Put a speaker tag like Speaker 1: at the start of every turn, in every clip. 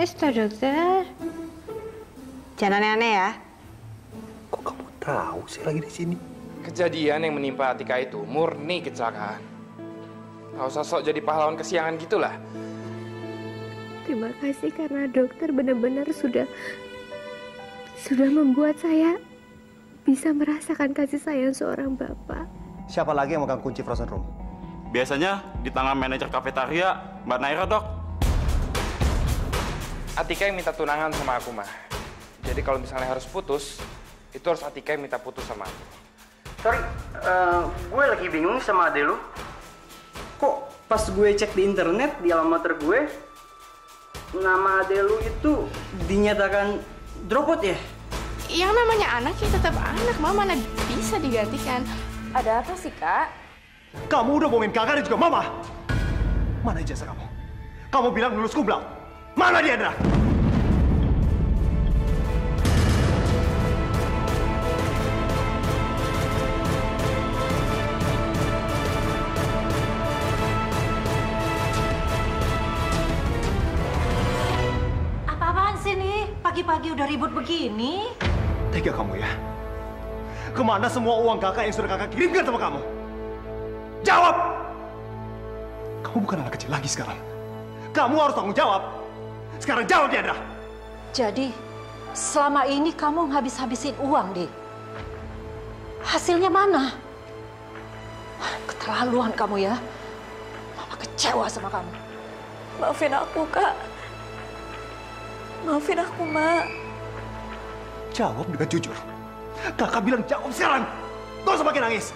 Speaker 1: Wis toh, dokter. Jangan aneh-aneh ya.
Speaker 2: Kok kamu tahu sih lagi di sini?
Speaker 3: Kejadian yang menimpa Atika itu murni kecelakaan. Gak usah sok jadi pahlawan kesiangan gitulah.
Speaker 4: Terima kasih karena dokter benar-benar sudah membuat saya bisa merasakan kasih sayang seorang bapak.
Speaker 2: Siapa lagi yang megang kunci frozen room?
Speaker 5: Biasanya di tangan manajer kafetaria, Mbak Naira, Dok.
Speaker 3: Atika yang minta tunangan sama aku, mah. Jadi kalau misalnya harus putus, itu harus Atika yang minta putus sama aku.
Speaker 6: Sorry, gue lagi bingung sama ade lu. Kok pas gue cek di internet, di alamat gue, nama ade lu itu dinyatakan dropout ya?
Speaker 7: Yang namanya anak ya tetap anak, Mama, mana bisa digantikan.
Speaker 8: Ada apa sih, Kak?
Speaker 2: Kamu udah bohongin kakak dan juga mama. Mana ijazah kamu? Kamu bilang lulus cum laude. Mana dia, Andra?
Speaker 8: Apa-apaan sih nih? Pagi-pagi udah ribut begini.
Speaker 2: Tega kamu ya? Kemana semua uang kakak yang sudah kakak kirimkan sama kamu? Jawab! Kamu bukan anak kecil lagi sekarang. Kamu harus tanggung jawab. Sekarang jawab, Diandra.
Speaker 8: Jadi, selama ini kamu habis-habisin uang, Di. Hasilnya mana? Keterlaluan kamu ya. Mama kecewa sama kamu.
Speaker 9: Maafin aku, Kak. Maafin aku, Mak.
Speaker 2: Jawab dengan jujur. Kakak bilang jawab sekarang. Gak usah makin nangis.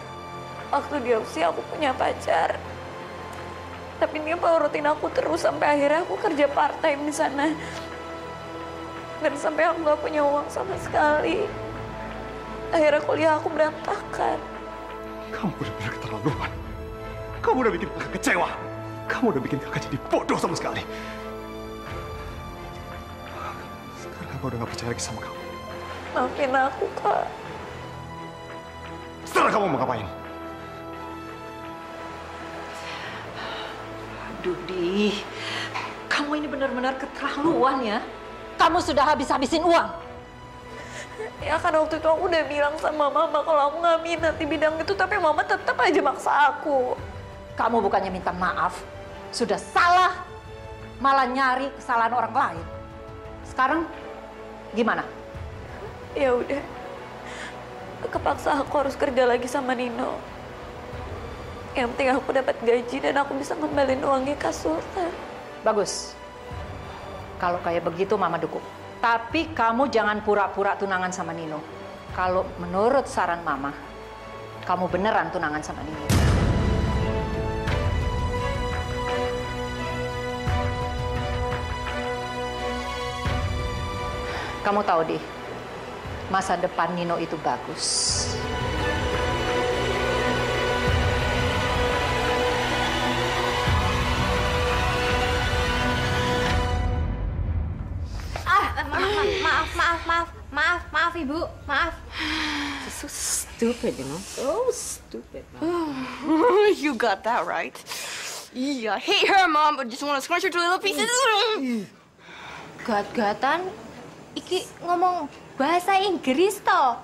Speaker 9: Waktu di usia aku punya pacar. Tapi dia paurutin aku terus sampai akhirnya aku kerja part-time di sana. Dan sampai aku gak punya uang sama sekali. Akhirnya kuliah aku berantakan.
Speaker 2: Kamu benar-benar keterlaluan. Kamu udah bikin kakak kecewa. Kamu udah bikin kakak jadi bodoh sama sekali. Sekarang aku udah gak percaya lagi sama kamu.
Speaker 9: Maafin aku, Kak.
Speaker 2: Setelah kamu mau ngapain?
Speaker 8: Aduh, Di. Kamu ini benar-benar keterlaluan ya. Kamu sudah habis-habisin uang.
Speaker 9: Ya kan waktu itu aku udah bilang sama Mama kalau aku nggak minat di bidang itu, tapi Mama tetap aja maksa aku.
Speaker 8: Kamu bukannya minta maaf, sudah salah, malah nyari kesalahan orang lain. Sekarang gimana?
Speaker 9: Ya udah, kepaksa aku harus kerja lagi sama Nino. Yang penting aku dapat gaji dan aku bisa ngembalin uangnya ke Sultan.
Speaker 8: Bagus. Kalau kayak begitu Mama dukung. Tapi kamu jangan pura-pura tunangan sama Nino. Kalau menurut saran Mama, kamu beneran tunangan sama Nino. Kamu tahu, Di, masa depan Nino itu bagus.
Speaker 4: Maaf, Ibu. Maaf.
Speaker 1: So stupid, you know? So stupid.
Speaker 7: You got that right. Yeah, I hate her, Mom, but just want to scrunch her to little pieces.
Speaker 4: Gat-gatan, iki ngomong bahasa Inggris toh.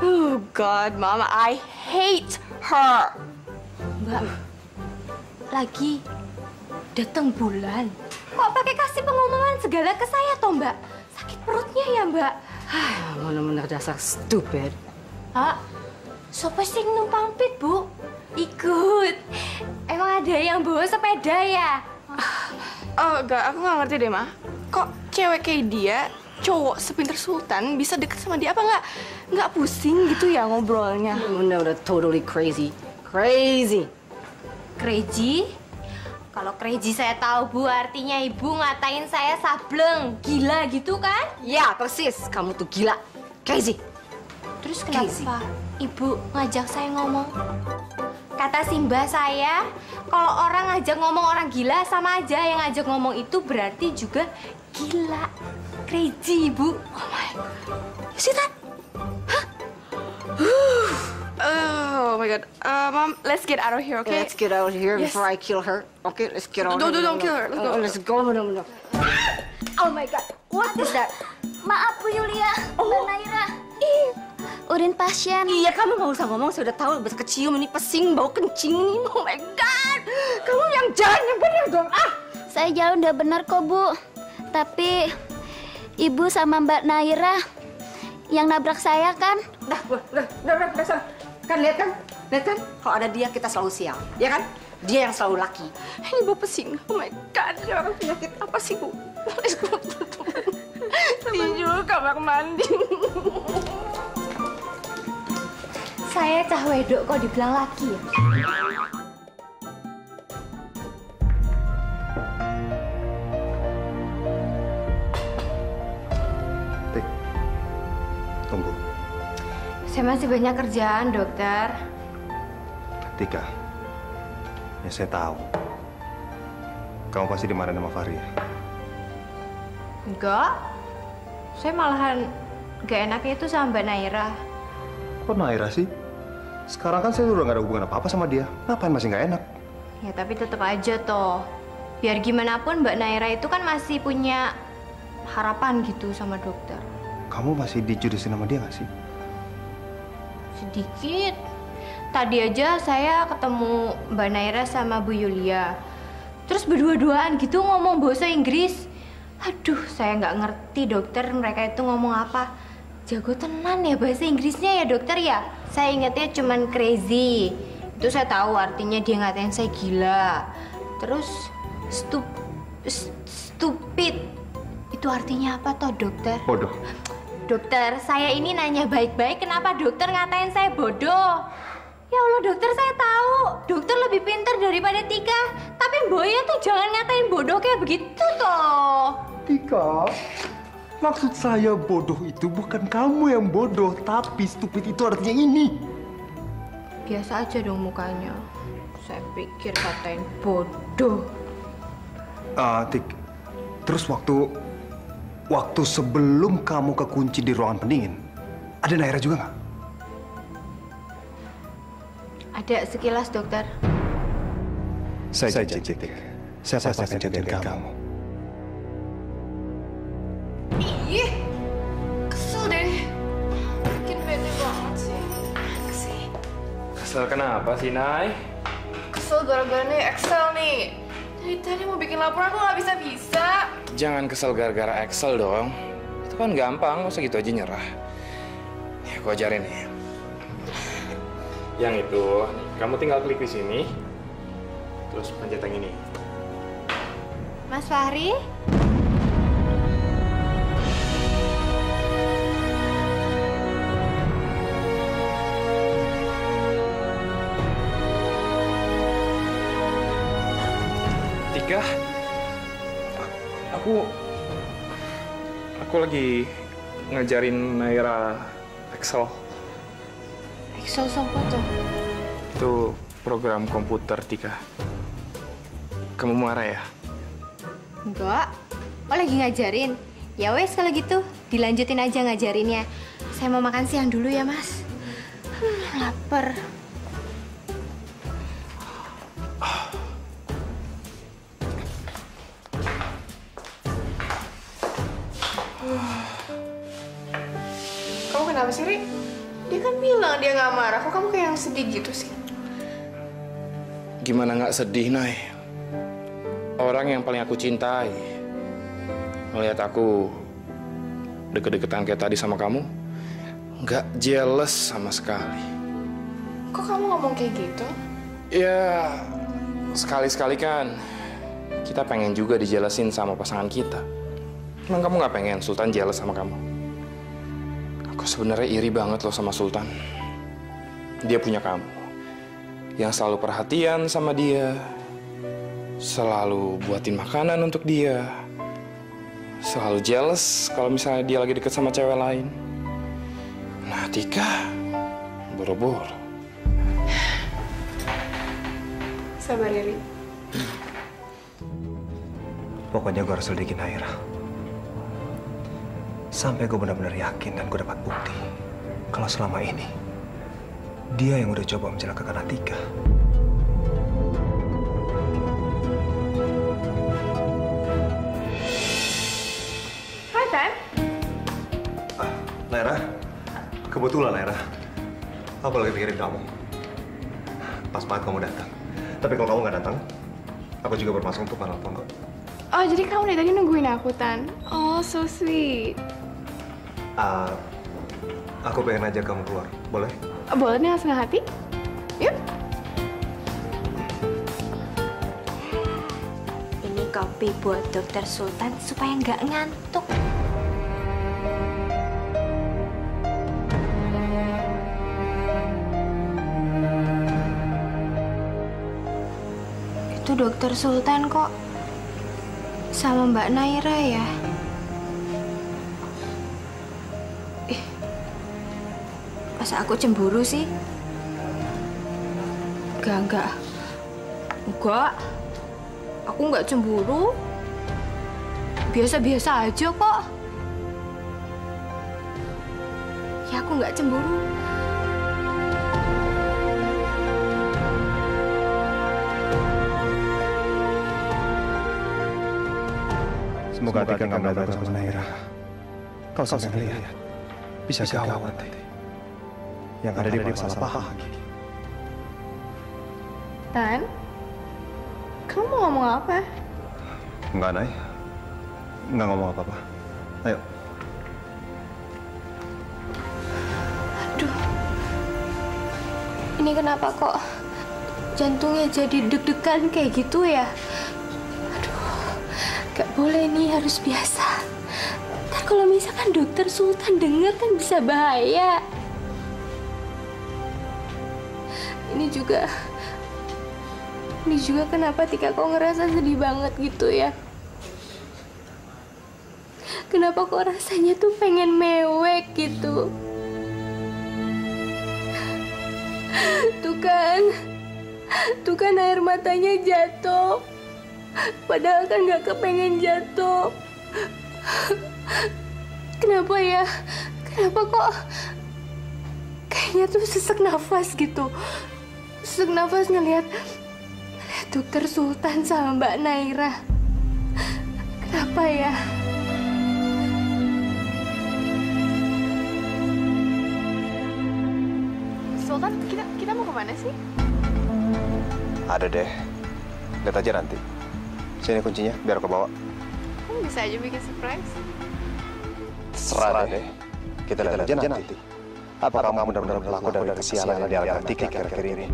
Speaker 7: Oh, God, Mama, I hate her.
Speaker 4: Mbak, lagi datang bulan. Kok pakai kasih pengumuman segala ke saya toh, Mbak? Sakit perutnya ya, Mbak?
Speaker 1: Bener-bener dasar stupid.
Speaker 4: Sopo sing numpang pit, Bu? Ikut. Emang ada yang bawa sepeda ya?
Speaker 7: Oh, enggak, aku nggak ngerti deh, Ma. Kok cewek kayak dia, cowok sepinter Sultan, bisa deket sama dia? Apa nggak pusing gitu ya ngobrolnya?
Speaker 1: Udah totally crazy. Crazy.
Speaker 4: Crazy? Kalau crazy saya tahu, Bu, artinya Ibu ngatain saya sableng, gila gitu kan?
Speaker 1: Ya, persis. Kamu tuh gila. Crazy.
Speaker 4: Terus kenapa Ibu ngajak saya ngomong? Kata Simba saya, kalau orang ngajak ngomong orang gila sama aja yang ngajak ngomong itu berarti juga gila. Crazy, Ibu. Oh my. You see that? Hah?
Speaker 7: Oh my God, Mom, let's get out of here, okay?
Speaker 1: Let's get out of here
Speaker 7: Yes.
Speaker 1: before I kill her. Okay, let's get out of here.
Speaker 7: Don't kill her. Let's go.
Speaker 1: Let's go. No. Oh my God, what is that?
Speaker 10: Maaf Bu Yulia, Mbak Naira. Urin pasien.
Speaker 1: Iya, kamu nggak usah ngomong, saya udah tahu kecium ini pesing, bau kencing ini. Oh my God, kamu yang jalan yang benar dong.
Speaker 10: Saya jalan udah benar kok Bu, tapi Ibu sama Mbak Naira yang nabrak saya kan?
Speaker 1: Udah, kan lihat kan? Kalau ada dia kita selalu sial, ya kan? Dia yang selalu laki. Ini bau pesing. Oh my God, ini orang penyakit apa sih Bu? Tinju kamar mandi.
Speaker 4: Saya cah wedok kok dibilang laki ya?
Speaker 2: Tik, tunggu.
Speaker 4: Saya masih banyak kerjaan, dokter.
Speaker 2: Tika, ya saya tahu. Kamu pasti dimarahin sama Fahri ya?
Speaker 4: Enggak. Saya malahan gak enaknya itu sama Mbak Naira.
Speaker 2: Kok Naira sih? Sekarang kan saya udah gak ada hubungan apa-apa sama dia. Ngapain masih gak enak?
Speaker 4: Ya tapi tetap aja toh. Biar gimana pun Mbak Naira itu kan masih punya harapan gitu sama dokter.
Speaker 2: Kamu masih dijudesin sama dia gak sih?
Speaker 4: Sedikit. Tadi aja saya ketemu Mbak Naira sama Bu Yulia. Terus berdua-duaan gitu ngomong bahasa Inggris. Aduh, saya nggak ngerti dokter mereka itu ngomong apa. Jago tenan ya bahasa Inggrisnya ya dokter ya. Saya ingatnya cuman crazy. Itu saya tahu artinya dia ngatain saya gila. Terus stupid. Itu artinya apa toh dokter?
Speaker 2: Bodoh.
Speaker 4: Dokter, saya ini nanya baik-baik kenapa dokter ngatain saya bodoh? Ya Allah dokter, saya tahu dokter lebih pintar daripada Tika. Tapi Boya tuh jangan ngatain bodoh kayak begitu toh.
Speaker 2: Tika, maksud saya bodoh itu bukan kamu yang bodoh, tapi stupid itu artinya ini.
Speaker 4: Biasa aja dong mukanya. Saya pikir katain bodoh.
Speaker 2: Tik, terus waktu sebelum kamu kekunci di ruangan pendingin, ada Naira juga nggak?
Speaker 4: Ada sekilas dokter.
Speaker 2: Saya janji, Tik. Saya pasti akan jagain kamu.
Speaker 7: Ih, kesel deh. Bikin bete banget sih.
Speaker 3: Kesel kenapa sih, Nay?
Speaker 7: Kesel gara-gara nih Excel nih. Dari tadi mau bikin laporan kok nggak bisa-bisa.
Speaker 3: Jangan kesel gara-gara Excel dong. Itu kan gampang, nggak usah gitu aja nyerah. Nih, aku ajarin nih. Yang itu, kamu tinggal klik di sini, terus pencet yang ini.
Speaker 4: Mas Fahri?
Speaker 3: Tika, aku lagi ngajarin Naira Excel.
Speaker 4: Excel apa tuh?
Speaker 3: Itu program komputer, Tika. Kamu marah ya?
Speaker 4: Enggak. Oh lagi ngajarin? Ya wes kalau gitu, dilanjutin aja ngajarinnya. Saya mau makan siang dulu ya mas. Lapar.
Speaker 7: Kamu kenapa sih, Ri? Dia kan bilang dia nggak marah. Kok kamu kayak yang sedih gitu sih?
Speaker 3: Gimana nggak sedih, Nay? Orang yang paling aku cintai melihat aku deket-deketan kayak tadi sama kamu, nggak jealous sama sekali.
Speaker 7: Kok kamu ngomong kayak gitu?
Speaker 3: Ya, sekali-sekali kan kita pengen juga dijelasin sama pasangan kita. Emang kamu nggak pengen Sultan jealous sama kamu? Aku sebenarnya iri banget loh sama Sultan. Dia punya kamu, yang selalu perhatian sama dia, selalu buatin makanan untuk dia, selalu jealous kalau misalnya dia lagi deket sama cewek lain. Nah, Tika, boro-boro.
Speaker 7: Sabar ya, Ri.
Speaker 2: Pokoknya gue harus selidikin Naira. Sampai gue benar-benar yakin dan gue dapat bukti kalau selama ini dia yang udah coba mencelakakan Atika. Naira, kebetulan Naira, aku lagi pikirin kamu. Pas banget kamu datang. Tapi kalau kamu nggak datang, aku juga bermaksud untuk menelpon kok.
Speaker 7: Oh, jadi kamu dari tadi nungguin aku, Tan? Oh, so sweet.
Speaker 2: Aku pengen ajak kamu keluar, boleh?
Speaker 7: Boleh dengan senang hati. Yuk.
Speaker 4: Ini kopi buat Dokter Sultan supaya nggak ngantuk. Itu Dokter Sultan kok sama Mbak Naira ya? Masa aku cemburu sih? Enggak. Aku nggak cemburu. Biasa-biasa aja kok. Ya aku nggak cemburu.
Speaker 2: Semoga Tika nggak berantem sama Naira. Kalau sampai ngelihat, bisa gawat nanti. Yang ada di masalah paham lagi.
Speaker 7: Tan, kamu mau ngomong apa?
Speaker 2: Enggak, Nay. Enggak ngomong apa-apa. Ayo.
Speaker 4: Aduh. Ini kenapa kok jantungnya jadi deg-degan kayak gitu ya? Aduh. Gak boleh nih, harus biasa. Ntar kalau misalkan Dokter Sultan dengar kan bisa bahaya. Ini juga kenapa Tika kok ngerasa sedih banget gitu ya? Kenapa kok rasanya tuh pengen mewek gitu? Tuh kan air matanya jatuh. Padahal kan gak kepengen jatuh. Kenapa ya? Kenapa kok kayaknya tuh sesek nafas gitu? Sesek nafas ngelihat Dokter Sultan sama Mbak Naira. Kenapa ya?
Speaker 7: Sultan, kita mau kemana sih?
Speaker 2: Ada deh. Lihat aja nanti. Sini kuncinya, biar aku bawa.
Speaker 7: Kamu bisa aja bikin surprise.
Speaker 2: Serah deh. Kita lihat aja nanti. Apa kamu benar-benar pelaku dari kesialan yang dialami Tika akhir-akhir ini?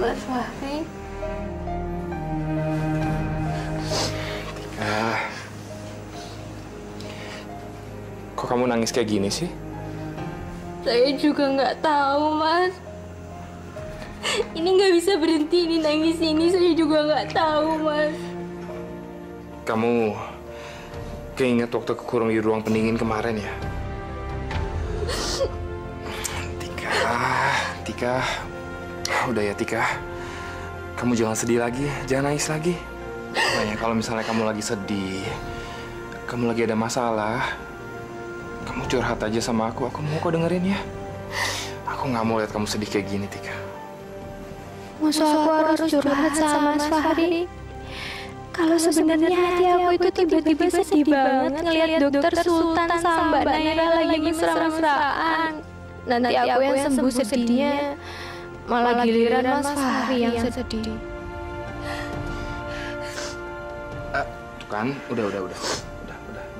Speaker 4: Mas Fahri.
Speaker 3: Kok kamu nangis kayak gini sih?
Speaker 4: Saya juga nggak tahu, Mas. Ini nggak bisa berhenti, ini nangis ini. Saya juga nggak tahu, Mas.
Speaker 3: Kamu keinget waktu kekurung di ruang pendingin kemarin ya? Tika. Udah ya, Tika. kamu jangan sedih lagi, jangan nangis lagi. Makanya kalau misalnya kamu lagi sedih, kamu lagi ada masalah, kamu curhat aja sama aku mau kok dengerin ya. Aku nggak mau lihat kamu sedih kayak gini, Tika.
Speaker 4: Masa aku harus curhat sama Mas Fahri? Kalau sebenarnya hati aku itu tiba-tiba sedih banget ngelihat Dokter Sultan sama Mbak Naira lagi mesra-mesraan. Nanti aku yang sembuh sedihnya, malah giliran Mas Fahri yang sedih.
Speaker 3: Tuh kan, udah,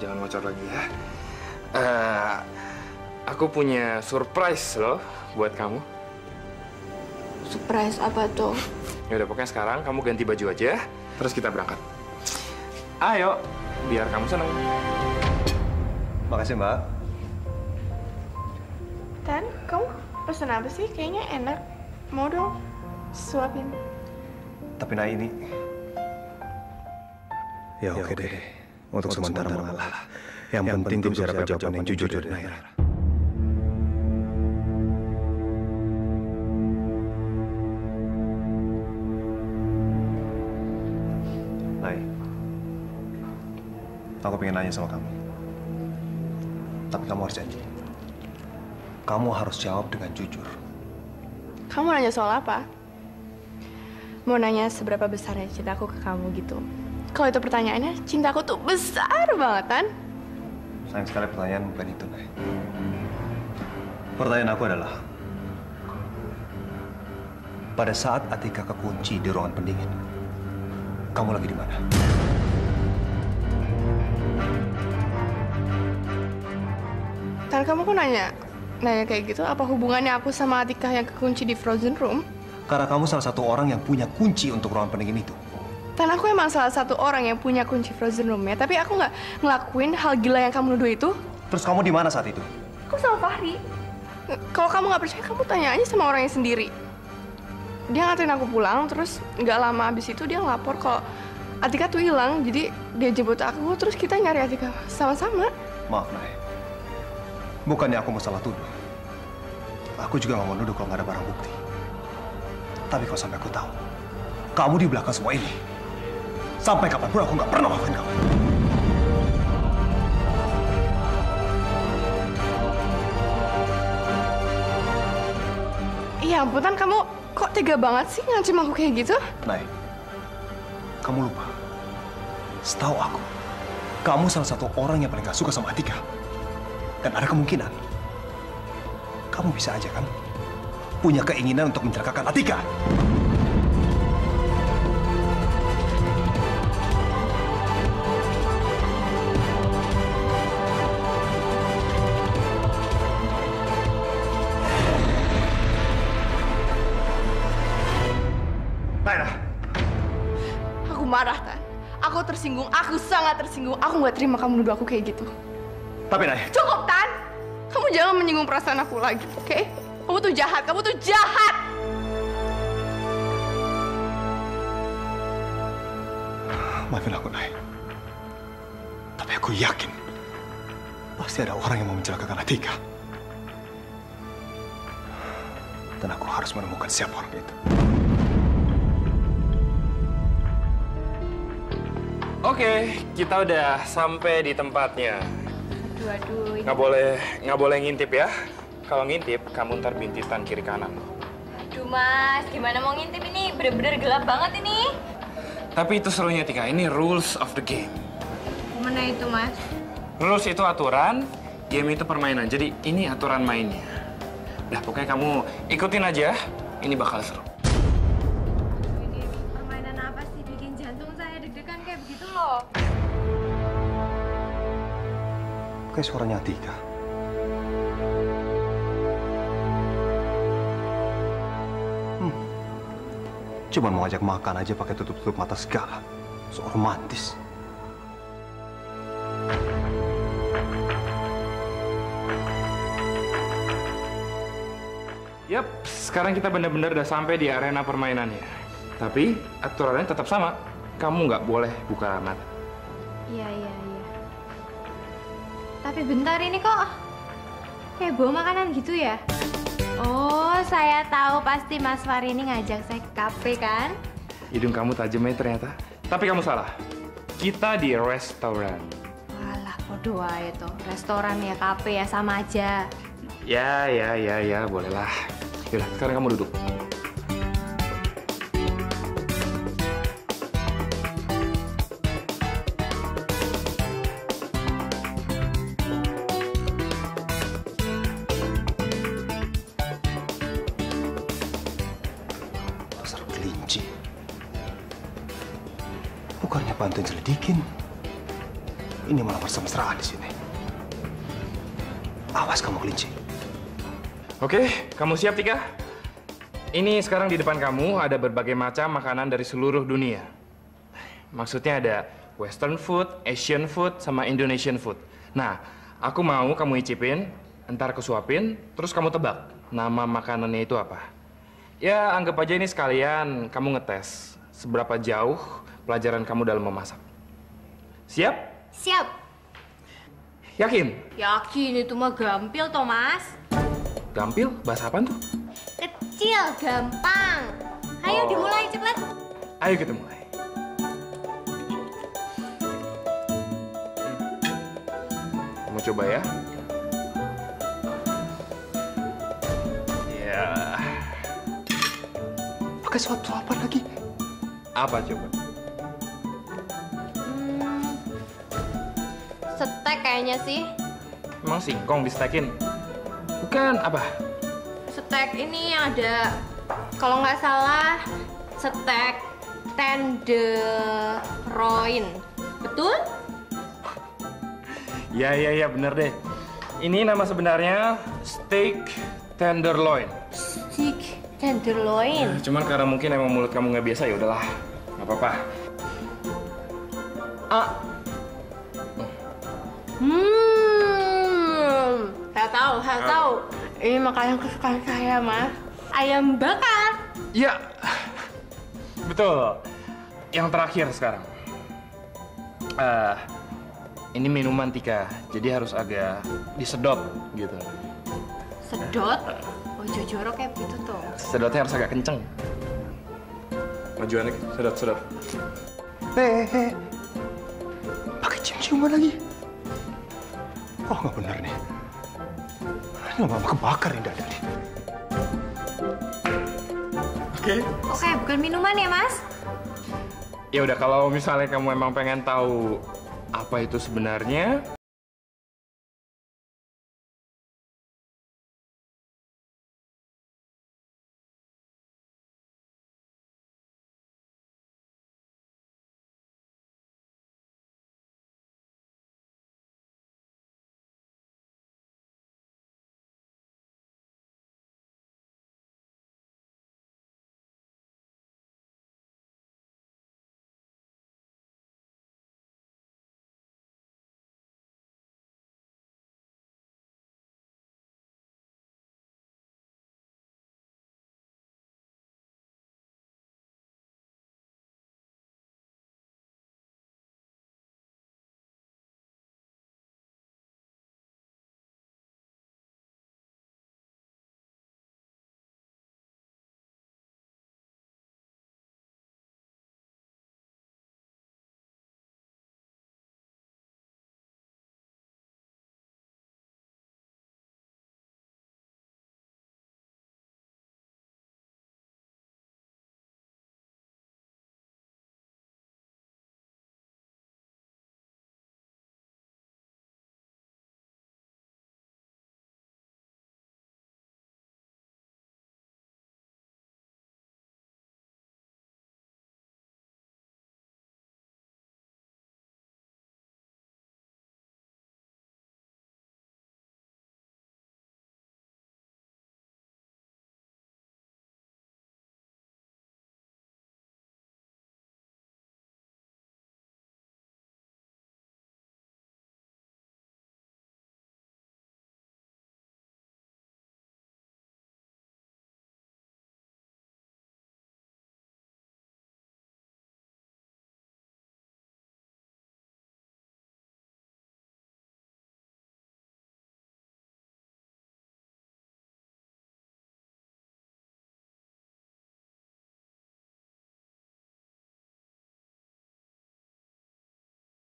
Speaker 3: jangan ngocor lagi ya. Aku punya surprise loh buat kamu.
Speaker 7: Surprise apa tuh?
Speaker 3: Ya udah, pokoknya sekarang kamu ganti baju aja, terus kita berangkat. Ayo, biar kamu senang.
Speaker 2: Makasih, Mbak.
Speaker 7: Tan, kamu pesen apa sih? Kayaknya enak. Mau dong suapin.
Speaker 2: Tapi nah ini... Ya oke deh. Untuk sementara mengalah. Yang penting gue bisa dapat jawaban yang jujur dari Naira. Nay, aku pengen nanya sama kamu. Tapi kamu harus janji. Kamu harus jawab dengan jujur.
Speaker 7: Kamu nanya soal apa? Mau nanya seberapa besarnya cintaku ke kamu gitu. Kalau itu pertanyaannya, cintaku tuh besar banget, Tan.
Speaker 2: Sayang sekali pertanyaan bukan itu, Nay. Pertanyaan aku adalah, pada saat Atika kekunci di ruangan pendingin, kamu lagi di mana?
Speaker 7: Tan, kamu kok nanya kayak gitu? Apa hubungannya aku sama Atika yang kekunci di frozen room?
Speaker 2: Karena kamu salah satu orang yang punya kunci untuk ruangan pendingin itu.
Speaker 7: Tan, aku emang salah satu orang yang punya kunci frozen room ya, tapi aku nggak ngelakuin hal gila yang kamu nuduh itu.
Speaker 2: Terus kamu di mana saat itu?
Speaker 7: Aku sama Fahri. Kalau kamu nggak percaya, kamu tanya aja sama orangnya sendiri. Dia nganterin aku pulang, terus nggak lama abis itu dia ngelapor kalau Atika tuh hilang. Jadi dia jemput aku, terus kita nyari Atika sama-sama.
Speaker 2: Maaf, Nay. Bukannya aku masalah tuduh. Aku juga nggak mau nuduh kalau nggak ada barang bukti. Tapi kalau sampai aku tahu, kamu di belakang semua ini, sampai kapanpun aku nggak pernah maafin kamu.
Speaker 7: Iya ampun, Tan, kamu kok tega banget sih ngancem aku kayak gitu?
Speaker 2: Nay, kamu lupa. Setahu aku, kamu salah satu orang yang paling gak suka sama Atika. Dan ada kemungkinan, kamu bisa aja kan punya keinginan untuk mencelakakan Atika. Naira.
Speaker 7: Aku marah, Tan. Aku tersinggung, aku sangat tersinggung. Aku nggak terima kamu nuduh aku kayak gitu.
Speaker 2: Tapi Nay.
Speaker 7: Cukup, Tan. Kamu jangan menyinggung perasaan aku lagi, oke? Kamu tuh jahat, kamu tuh jahat!
Speaker 2: Maafin aku, Nay. Tapi aku yakin pasti ada orang yang mau mencelakakan Atika. Dan aku harus menemukan siapa orang itu.
Speaker 3: Oke, kita udah sampai di tempatnya.
Speaker 4: Aduh.
Speaker 3: Nggak boleh ngintip ya. Kalau ngintip, kamu ntar bintitan kiri kanan.
Speaker 4: Aduh, Mas, gimana mau ngintip ini? Bener-bener gelap banget ini.
Speaker 3: Tapi itu serunya, Tika. Ini rules of the game.
Speaker 4: Mana itu, Mas?
Speaker 3: Rules itu aturan, game itu permainan. Jadi ini aturan mainnya. Nah, pokoknya kamu ikutin aja. Ini bakal seru.
Speaker 4: Ini permainan apa sih? Bikin jantung saya deg-degan kayak begitu loh.
Speaker 2: Kayak suaranya Atika. Cuma mau ajak makan aja pakai tutup-tutup mata segala. So romantis.
Speaker 3: Yap, sekarang kita benar-benar udah sampai di arena permainannya. Tapi aturannya tetap sama. Kamu nggak boleh buka mata.
Speaker 4: Iya. Tapi bentar, ini kok kayak bawa makanan gitu ya? Oh, saya tahu pasti Mas Fahri ini ngajak saya ke kafe kan?
Speaker 3: Hidung kamu tajam ya ternyata. Tapi kamu salah. Kita di restoran.
Speaker 4: Alah, bodoh aja tuh. Restoran ya, kafe ya, sama aja.
Speaker 3: Ya, bolehlah. Yaudah, sekarang kamu duduk.
Speaker 2: Dasar kelinci. Bukannya bantuin selidikin. Ini malah mesra-mesraan di sini. Awas kamu kelinci.
Speaker 3: Oke, kamu siap, Tika? Ini sekarang di depan kamu ada berbagai macam makanan dari seluruh dunia. Maksudnya ada Western food, Asian food, sama Indonesian food. Nah, aku mau kamu icipin, entar kesuapin, terus kamu tebak nama makanannya itu apa. Ya, anggap aja ini sekalian kamu ngetes seberapa jauh pelajaran kamu dalam memasak. Siap?
Speaker 4: Siap.
Speaker 3: Yakin?
Speaker 4: Yakin itu mah gampil, Thomas.
Speaker 3: Gampil? Bahasa apaan tuh?
Speaker 4: Kecil, gampang. Ayo dimulai cepet.
Speaker 3: Ayo kita mulai. Kamu coba ya. Ya.
Speaker 2: Pakai suap-suapan lagi.
Speaker 3: Apa coba?
Speaker 4: Setek kayaknya sih.
Speaker 3: Emang singkong distekin? Bukan, apa?
Speaker 4: Setek ini yang ada, kalau nggak salah, setek tenderloin. Betul?
Speaker 3: Ya, bener deh. Ini nama sebenarnya steak tenderloin.
Speaker 4: Steak tenderloin.
Speaker 3: Cuman karena mungkin emang mulut kamu nggak biasa, ya udahlah, nggak apa-apa.
Speaker 4: Saya tahu. Ini makanan kesukaan saya, Mas. Ayam bakar.
Speaker 3: Ya, betul. Yang terakhir sekarang. Ini minuman, Tika, jadi harus agak disedot gitu.
Speaker 4: Sedot? Oh, jorok kayak begitu tuh.
Speaker 3: Sedotnya harus agak kenceng. Majuan lagi, sedot.
Speaker 2: Pakai cium-ciuman lagi. Oh, nggak bener nih. Ini mama kebakar ini dada nih.
Speaker 4: Oke, bukan minuman ya, Mas?
Speaker 3: Ya udah, kalau misalnya kamu emang pengen tahu apa itu sebenarnya,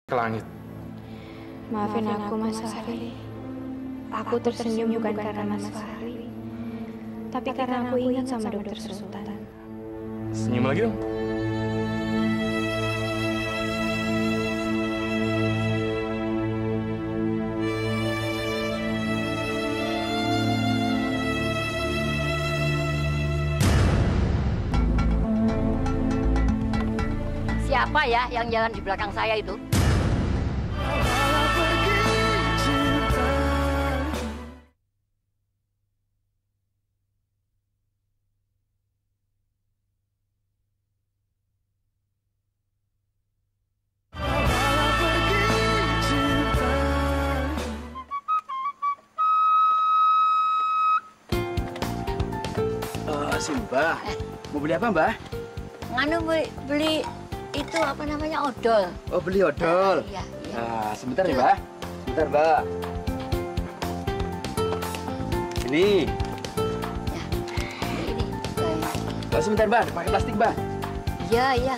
Speaker 3: ke langit.
Speaker 4: Maafin aku, Mas Fahri. Aku tersenyum bukan karena Mas Fahri, tapi karena aku ingat sama Dokter Sultan.
Speaker 3: Senyum lagi dong.
Speaker 11: Siapa ya yang jalan di belakang saya itu?
Speaker 6: Mbak, mau beli apa Mbak?
Speaker 11: Nganu beli itu apa namanya, odol.
Speaker 6: Oh, beli odol?
Speaker 11: Iya.
Speaker 6: Nah, sebentar nih Mbak. Sebentar Mbak. Ini.
Speaker 11: Ya, ini.
Speaker 6: Oh, sebentar Mbak, pakai plastik Mbak.
Speaker 11: Iya.
Speaker 6: Ya,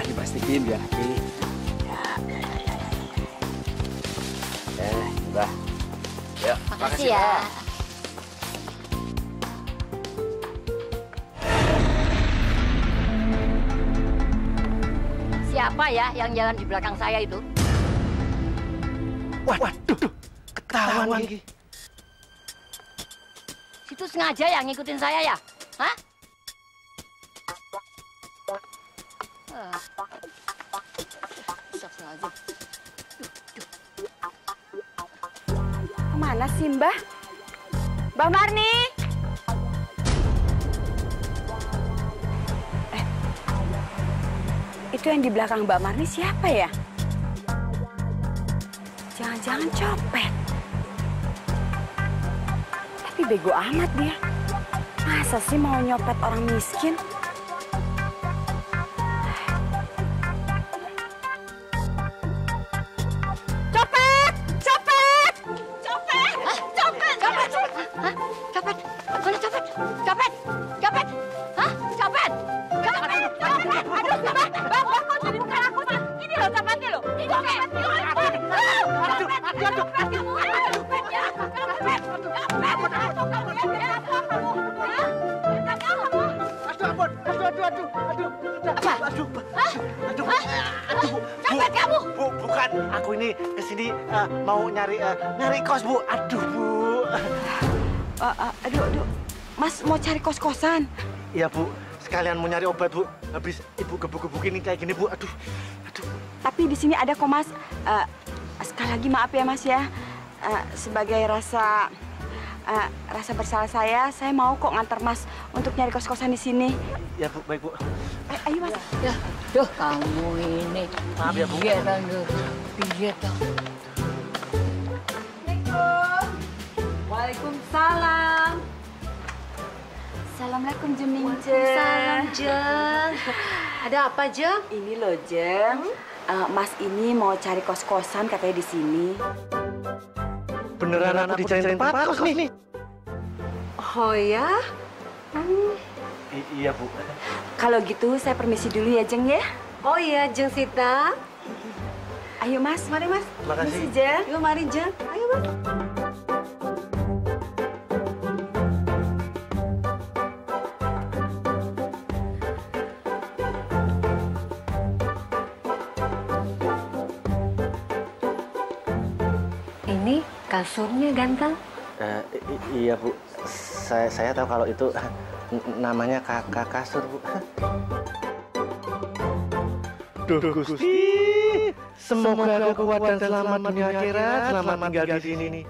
Speaker 6: diplastikin biar rapi. Mbak. Ya,
Speaker 11: makasih ya. Mbak. Siapa ya yang jalan di belakang saya itu?
Speaker 6: Waduh, ketahuan lagi.
Speaker 11: Situ sengaja yang ngikutin saya ya? Hah?
Speaker 1: Kemana sih Mbah? Mbak Marni? Itu yang di belakang Mbak Marni siapa ya? Jangan-jangan copet. Tapi bego amat dia. Masa sih mau nyopet orang miskin? Copet! Copet! Copet! Copet! Copet!
Speaker 11: Hah? Copet? Mana copet? Copet? Copet? Hah? Copet? Jadi bukan aku sih. Ini loh copetnya loh. Ini
Speaker 2: Copet kamu? Bu, bukan. Aku ini kesini mau nyari kos, Bu. Aduh, Bu.
Speaker 1: Aduh. Mas mau cari kos-kosan?
Speaker 2: Iya, Bu. Sekalian mau nyari obat, Bu. Habis Ibu gebuk-gebukin kayak gini, Bu. Aduh.
Speaker 1: Tapi di sini ada kok, Mas. Sekali lagi maaf ya, Mas ya. Sebagai rasa bersalah saya mau kok ngantar Mas untuk nyari kos-kosan di sini.
Speaker 2: Ya, Bu. Baik, Bu.
Speaker 1: Ayo, Mas.
Speaker 11: Ya, duh kamu ini.
Speaker 2: Maaf ya, Bu.
Speaker 11: Iya, dong.
Speaker 1: Waalaikumsalam. Assalamualaikum, Jeming.
Speaker 8: Waalaikumsalam, Jeng. Ada apa, Jeng?
Speaker 1: Ini loh, Jeng. Mas ini mau cari kos-kosan katanya di sini.
Speaker 2: Beneran aku dicariin tempat kos nih.
Speaker 8: Oh ya?
Speaker 2: Iya, Bu.
Speaker 1: Kalau gitu saya permisi dulu ya, Jeng ya.
Speaker 8: Oh iya, Jeng Sita.
Speaker 1: Ayo, Mas. Mari, Mas.
Speaker 2: Makasih.
Speaker 1: Permisi, Jeng.
Speaker 8: Yuk, mari, Jeng. Ayo, Mas. Ini kasurnya ganteng.
Speaker 2: Iya, Bu. Saya tahu kalau itu namanya kakak kasur, Bu. Duh, Gusti. Semoga aku kuat dan selamat dunia akhirat, selamat tinggal di sini.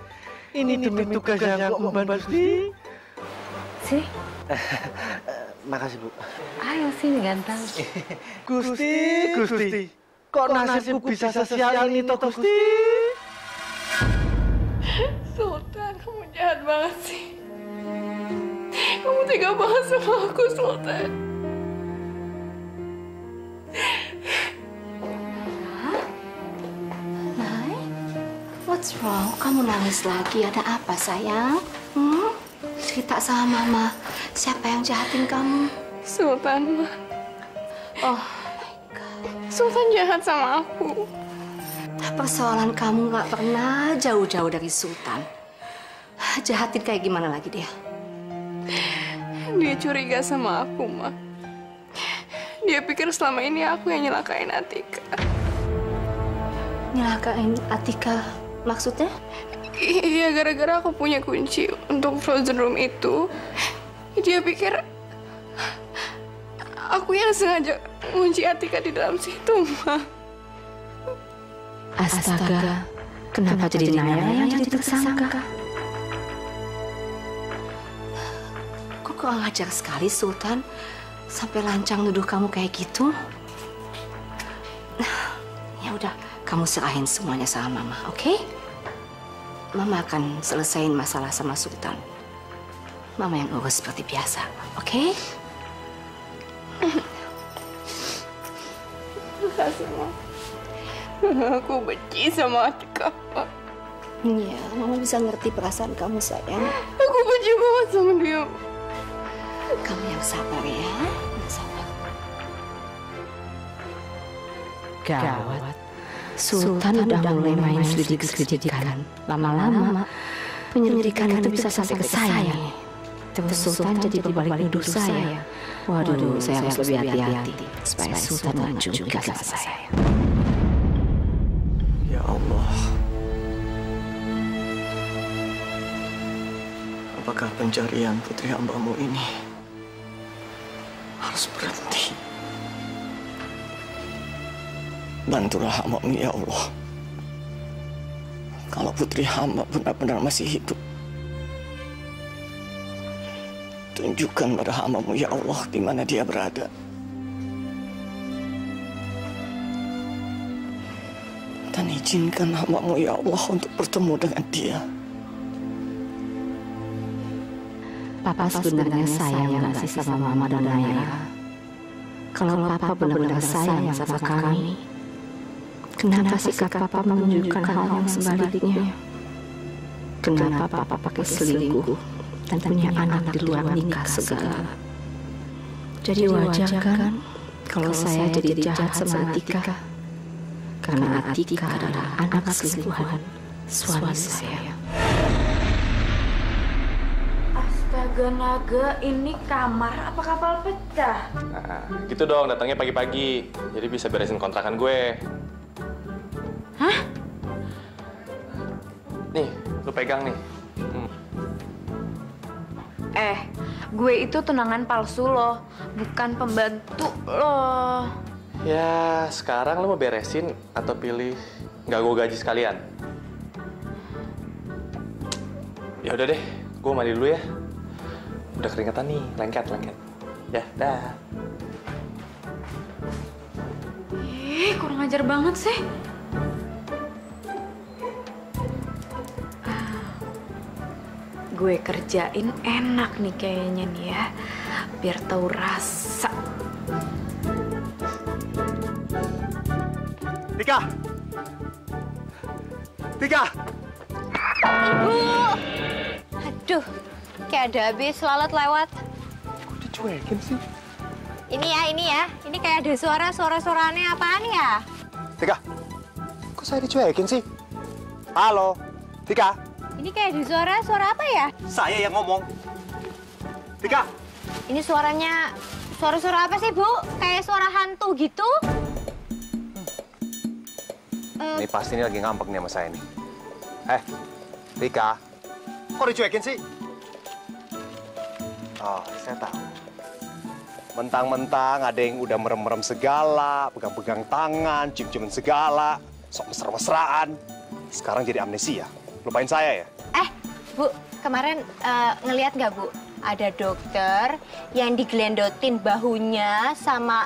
Speaker 2: Ini demi tugas yang aku emban, Gusti.
Speaker 8: Sih.
Speaker 2: Makasih, Bu.
Speaker 8: Ayo sini ganteng.
Speaker 2: Gusti. Kok nasibku bisa sesial ini toh, Gusti?
Speaker 7: Sultan, kamu jahat banget sih. Kamu tega banget sama aku, Sultan.
Speaker 4: Nay, what's wrong? Kamu nangis lagi? Ada apa, sayang? Cerita sama Mama. Siapa yang jahatin kamu?
Speaker 7: Sultan, Ma.
Speaker 4: Oh,
Speaker 7: Sultan jahat sama aku.
Speaker 12: Persoalan kamu nggak pernah jauh-jauh dari Sultan. Jahatin kayak gimana lagi dia?
Speaker 7: Dia curiga sama aku, Ma. Dia pikir selama ini aku yang nyelakain Atika.
Speaker 12: Nyelakain Atika maksudnya?
Speaker 7: Iya, gara-gara aku punya kunci untuk frozen room itu. Dia pikir aku yang sengaja kunci Atika di dalam situ, Ma.
Speaker 12: Astaga, kenapa jadi Naira yang jadi tersangka? Kok kurang ajar sekali Sultan, sampai lancang nuduh kamu kayak gitu? Ya udah, kamu serahin semuanya sama Mama, oke? Mama akan selesaiin masalah sama Sultan. Mama yang urus seperti biasa, oke?
Speaker 7: Makasih, Ma. Aku benci sama Atika, Pak.
Speaker 12: Iya, Mama bisa ngerti perasaan kamu, sayang.
Speaker 7: Aku benci banget sama dia.
Speaker 12: Kamu yang sabar ya, yang sabar. Gawat. Sultan udah mulai main selidik-selidikan. Lama-lama, penyelidikan itu bisa sampai ke saya. Terus Sultan jadi berbalik nuduh saya. Waduh, saya harus lebih hati-hati supaya Sultan nggak curiga sama saya.
Speaker 6: Ya Allah. Apakah pencarian putri hamba-Mu ini harus berhenti? Bantulah hamba-Mu ya Allah. Kalau putri hamba benar-benar masih hidup, tunjukkan pada hamba-Mu ya Allah di mana dia berada. Dan izinkan hamba-Mu ya Allah untuk bertemu dengan dia.
Speaker 12: Papa sebenarnya sayang nggak sih sama Mama dan Naira? Kalau Papa benar-benar sayang sama kami, kenapa sikap Papa menunjukkan hal yang sebaliknya? Kenapa Papa pakai selingkuh dan punya anak di luar nikah segala? Jadi wajar kan kalau saya jadi jahat sama Atika? Karena Atika adalah anak selingkuhan suami saya.
Speaker 1: Astaga naga, ini kamar apa kapal pecah?
Speaker 3: Nah, gitu dong, datangnya pagi-pagi. Jadi bisa beresin kontrakan gue.
Speaker 1: Hah?
Speaker 3: Nih, lu pegang nih.
Speaker 1: Gue itu tunangan palsu loh, bukan pembantu loh.
Speaker 3: Ya, sekarang lu mau beresin atau pilih nggak gue gaji sekalian? Ya udah deh, gue mandi dulu ya. Udah keringetan nih, lengket. Ya, dah.
Speaker 1: Kurang ajar banget sih. Gue kerjain enak nih kayaknya nih ya, biar tahu rasa.
Speaker 2: Tika!
Speaker 4: Ibu! Aduh, kayak ada habis lalat lewat.
Speaker 2: Kok dicuekin sih?
Speaker 4: Ini ya. Ini kayak ada suara-suaranya apaan ya?
Speaker 2: Tika, kok saya dicuekin sih? Halo, Tika.
Speaker 4: Ini kayak ada suara apa ya?
Speaker 2: Saya yang ngomong. Tika.
Speaker 4: Ini suara apa sih, Bu? Kayak suara hantu gitu?
Speaker 2: Ini pasti ini lagi ngambek nih sama saya nih. Tika. Kok dicuekin sih? Oh, saya tahu. Mentang-mentang ada yang udah merem-merem segala, pegang-pegang tangan, cium-ciuman segala, sok mesra-mesraan. Sekarang jadi amnesia. Lupain saya ya?
Speaker 4: Bu, kemarin ngeliat nggak, Bu? Ada dokter yang digelendotin bahunya sama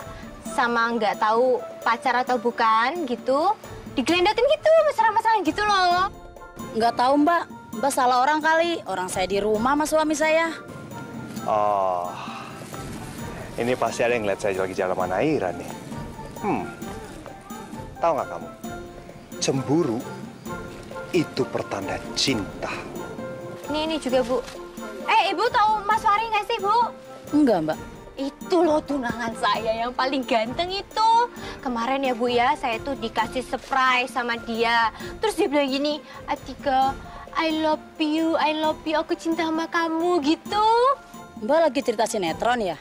Speaker 4: nggak tahu pacar atau bukan gitu. Digelendotin gitu, mesra-mesraan gitu loh.
Speaker 11: Nggak tahu, Mbak. Mbak salah orang kali. Orang saya di rumah sama suami saya.
Speaker 2: Oh, ini pasti ada yang ngeliat saya lagi jalan sama Naira nih. Tahu nggak kamu? Cemburu itu pertanda cinta.
Speaker 4: Ini juga, Bu. Ibu tahu Mas Fahri nggak sih, Bu?
Speaker 11: Enggak, Mbak.
Speaker 4: Itu loh tunangan saya yang paling ganteng itu. Kemarin ya Bu ya, saya tuh dikasih surprise sama dia. Terus dia bilang gini, Atika, I love you, aku cinta sama kamu gitu.
Speaker 11: Mbak lagi cerita sinetron ya?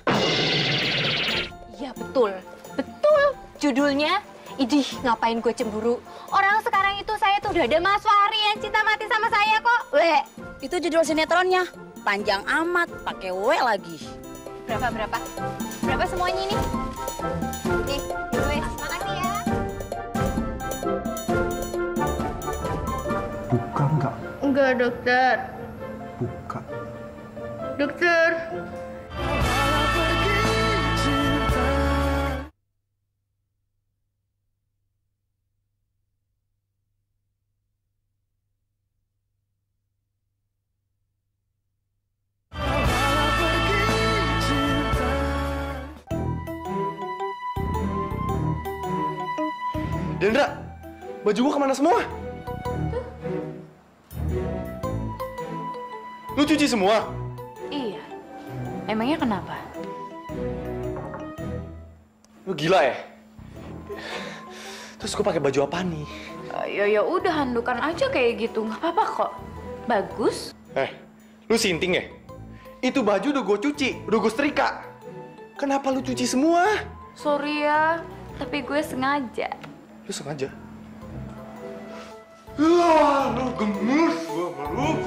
Speaker 4: Iya betul, betul. Judulnya, idih ngapain gue cemburu. Orang sekarang itu saya tuh udah ada Mas Fahri yang cinta mati sama saya kok. Weh,
Speaker 11: itu judul sinetronnya. Panjang amat, pakai W lagi.
Speaker 4: Berapa semuanya ini? Nih, wes, makasih ya.
Speaker 2: Buka nggak?
Speaker 7: Enggak, dokter.
Speaker 2: Buka.
Speaker 7: Dokter.
Speaker 3: Dendra, baju gua kemana semua? Lu cuci semua?
Speaker 9: Iya. Emangnya kenapa?
Speaker 3: Lu gila ya? Terus gua pakai baju apa nih?
Speaker 9: Ya udah handukan aja kayak gitu, nggak apa-apa kok. Bagus.
Speaker 3: Lu sinting ya? Itu baju udah gua cuci, udah gua setrika. Kenapa lu cuci semua?
Speaker 9: Sorry ya, tapi gue sengaja.
Speaker 3: Lu sengaja? Wah, lu gemes gua malu.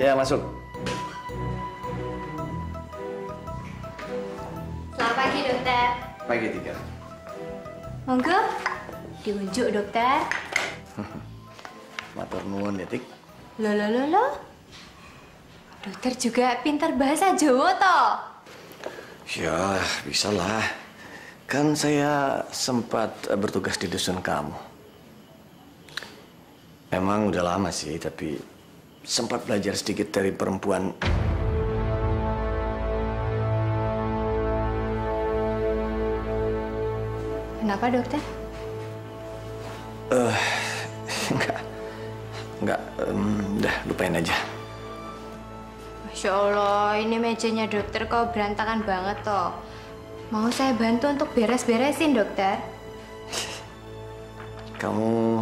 Speaker 6: Ya, masuk.
Speaker 4: Selamat pagi, dokter.
Speaker 6: Pagi, Tika.
Speaker 4: Monggo, diunjuk, dokter.
Speaker 6: Matur nuwun ya, Tik.
Speaker 4: Loh. Dokter juga pintar bahasa Jawa toh?
Speaker 6: Ya, bisa lah. Kan saya sempat bertugas di dusun kamu. Emang udah lama sih, tapi sempat belajar sedikit dari perempuan.
Speaker 4: Kenapa, dokter?
Speaker 6: Enggak, udah lupain aja.
Speaker 4: Masya Allah, ini mejanya dokter kok berantakan banget toh. Mau saya bantu untuk beres-beresin, dokter?
Speaker 6: Kamu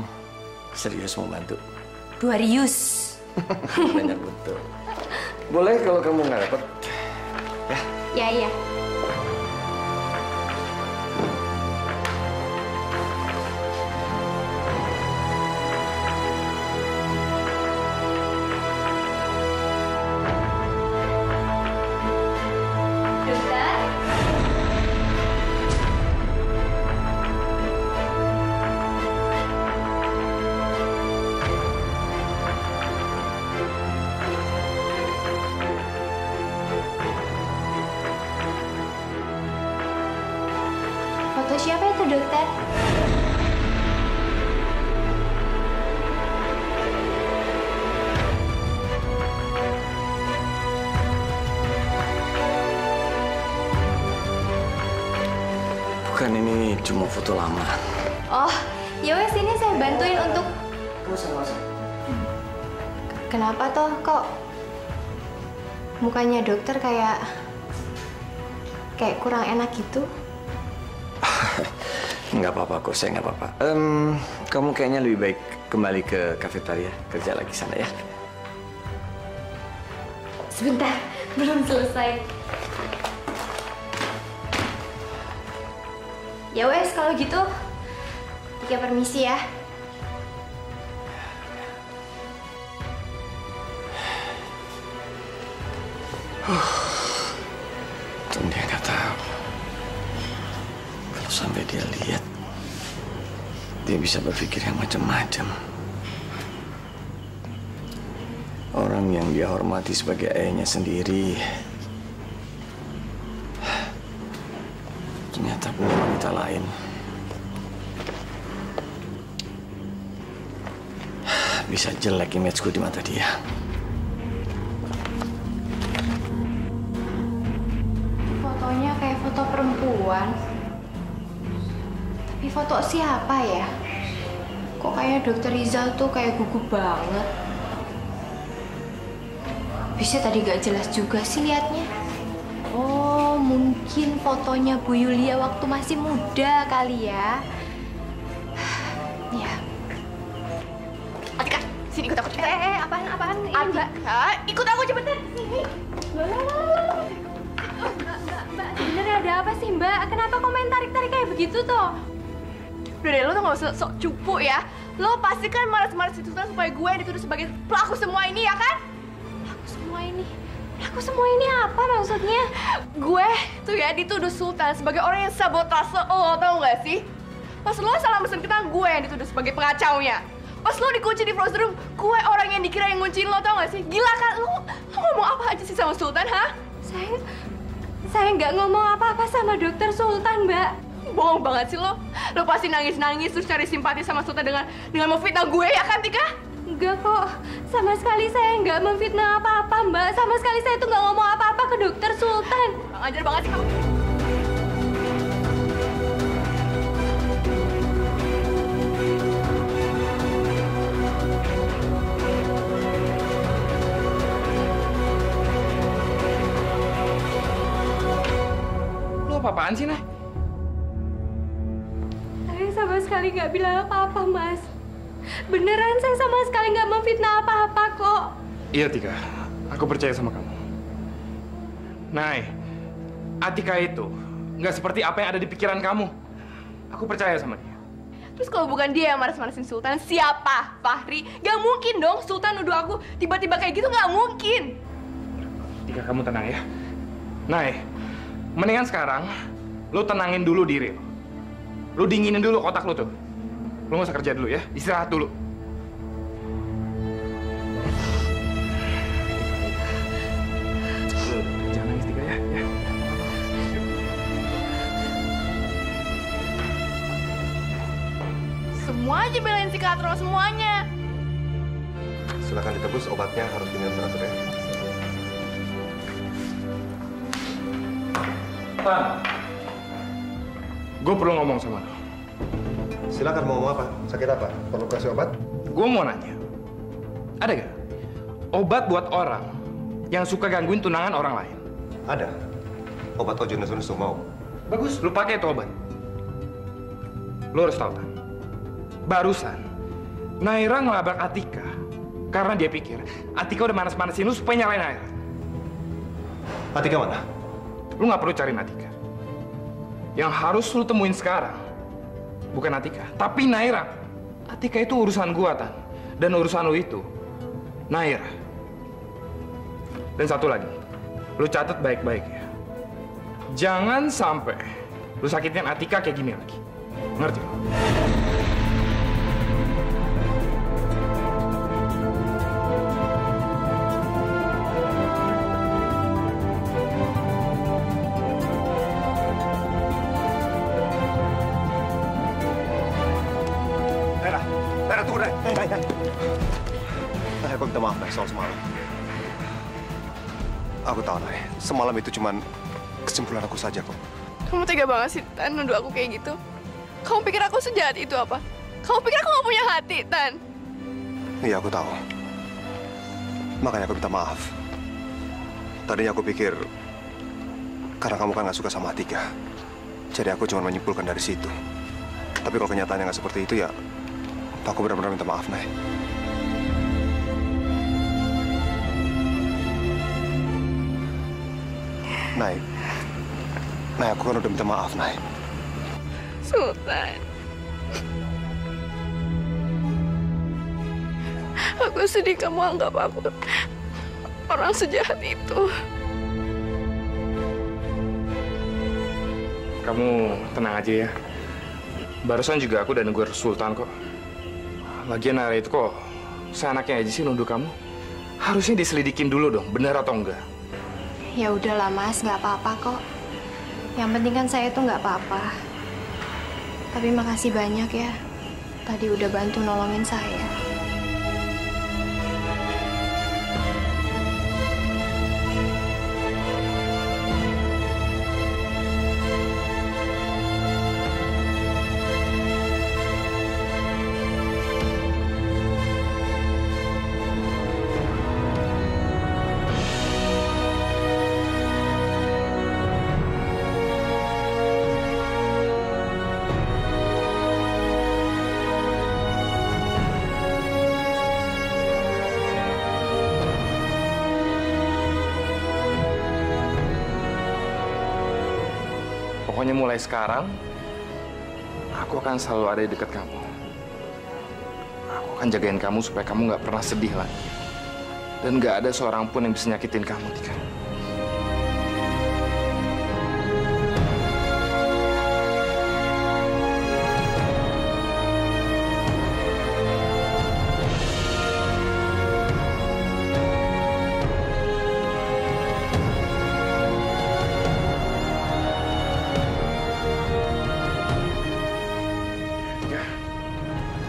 Speaker 6: serius mau bantu?
Speaker 4: Duarius.
Speaker 6: Banyak betul. Boleh kalau kamu nggak dapet. Ya.
Speaker 4: Ya. Foto siapa itu, dokter?
Speaker 6: Bukan, ini cuma foto lama.
Speaker 4: Oh, ya wes ini saya bantuin untuk...
Speaker 6: Kamu sama saya.
Speaker 4: Kenapa toh kok mukanya dokter kayak kurang enak gitu?
Speaker 6: Nggak apa-apa kok, saya nggak apa-apa. Kamu kayaknya lebih baik kembali ke kafetaria, kerja lagi sana ya.
Speaker 4: Sebentar, belum selesai. Ya wes kalau gitu, Tika permisi ya.
Speaker 6: Untung dia nggak tahu. Kalau sampai dia lihat, dia bisa berpikir yang macam-macam. Orang yang dia hormati sebagai ayahnya sendiri, ternyata punya wanita lain. Bisa jelek image-ku di mata dia.
Speaker 4: Fotonya kayak foto perempuan. Tapi Ini foto siapa ya? Kok kayak Dokter Rizal tuh kayak gugup banget. Bisa tadi gak jelas juga sih liatnya. Oh, mungkin fotonya Bu Yulia waktu masih muda kali ya. Ya.
Speaker 7: Atika, sini ikut aku.
Speaker 4: Apaan?
Speaker 7: Atika, ikut aku cepetan. Sini.
Speaker 4: Mbak, sebenarnya ada apa sih, Mbak? Kenapa tarik kayak begitu toh?
Speaker 7: Udah deh, lo tuh gak usah sok cupu ya. Lo pasti kan malas-malas itu supaya gue yang dituduh sebagai pelaku semua ini, ya kan?
Speaker 4: Pelaku semua ini apa maksudnya?
Speaker 7: Gue tuh ya dituduh Sultan sebagai orang yang sabotase lo, tau gak sih? Pas lo salah mesen ketang, gue yang dituduh sebagai pengacaunya. Pas lo dikunci di frozen room, gue orang yang dikira yang ngunciin lo, tau gak sih? Gila kan? Lo ngomong apa aja sih sama Sultan, ha?
Speaker 4: Saya nggak ngomong apa-apa sama Dokter Sultan, Mbak.
Speaker 7: Bohong banget sih lo. Lo pasti nangis-nangis terus cari simpati sama Sultan dengan memfitnah gue, ya kan, Tika?
Speaker 4: Enggak kok. Sama sekali saya nggak memfitnah apa-apa, Mbak. Sama sekali saya tuh nggak ngomong apa-apa ke Dokter Sultan.
Speaker 7: Ajar banget sih kamu.
Speaker 3: Lo apa-apaan sih, Nay?
Speaker 4: Saya sama sekali nggak bilang apa-apa, Mas. Beneran saya sama sekali nggak memfitnah apa-apa kok.
Speaker 3: Iya, Tika. Aku percaya sama kamu. Nay, Atika itu nggak seperti apa yang ada di pikiran kamu. Aku percaya sama dia.
Speaker 7: Terus kalau bukan dia yang manas-manasin Sultan, siapa? Fahri? Gak mungkin dong Sultan nuduh aku tiba-tiba kayak gitu, gak mungkin.
Speaker 3: Tika, kamu tenang ya. Nay, mendingan sekarang lu tenangin dulu diri lu. Lu dinginin dulu otak lu tuh. Lu nggak usah kerja dulu ya, istirahat dulu. Jangan nangis, Tika, ya.
Speaker 7: Semua aja belain si Katro, semuanya.
Speaker 2: Silakan ditebus, obatnya harus diminum teratur ya.
Speaker 3: Tan, gue perlu ngomong sama lo.
Speaker 2: Silakan, mau ngomong apa? Sakit apa? Perlu kasih obat?
Speaker 3: Gue mau nanya, ada gak obat buat orang yang suka gangguin tunangan orang lain?
Speaker 2: Ada. Obat Ojo Nesu mau.
Speaker 3: Bagus, lu pakai itu obat. Lu harus tahu, Tan. Barusan, Naira ngelabrak Atika karena dia pikir Atika udah manas-manasin lu supaya nyalain Naira.
Speaker 2: Atika mana?
Speaker 3: Lu nggak perlu cari Atika. Yang harus lu temuin sekarang bukan Atika, tapi Naira. Atika itu urusan gua, Tan. Dan urusan lu itu Naira. Dan satu lagi, lu catat baik-baik ya. Jangan sampai lu sakitin Atika kayak gini lagi. Ngerti?
Speaker 2: Aku minta maaf, Nay, soal semalam. Aku tahu, Nay. Semalam itu cuman kesimpulan aku saja kok.
Speaker 7: Kamu tega banget sih, Tan, nuduh aku kayak gitu. Kamu pikir aku sejahat itu apa? Kamu pikir aku gak punya hati, Tan?
Speaker 2: Iya, aku tahu. Makanya aku minta maaf. Tadinya aku pikir karena kamu kan gak suka sama Atika. Jadi aku cuma menyimpulkan dari situ. Tapi kalau kenyataannya gak seperti itu, ya aku benar-benar minta maaf, Nay. Nay, aku kan udah minta maaf, Nay.
Speaker 7: Sultan. Aku sedih kamu anggap aku orang sejahat itu.
Speaker 3: Kamu tenang aja ya. Barusan juga aku udah negur Sultan kok. Lagian Naira itu kok seenaknya aja sih nuduh kamu. Harusnya diselidikin dulu dong, benar atau enggak.
Speaker 4: Ya udahlah Mas, nggak apa-apa kok. Yang penting kan saya tuh nggak apa-apa. Tapi makasih banyak ya. Tadi udah bantu nolongin saya.
Speaker 3: Pokoknya mulai sekarang, aku akan selalu ada di dekat kamu. Aku akan jagain kamu supaya kamu nggak pernah sedih lagi. Dan nggak ada seorang pun yang bisa nyakitin kamu, Tika.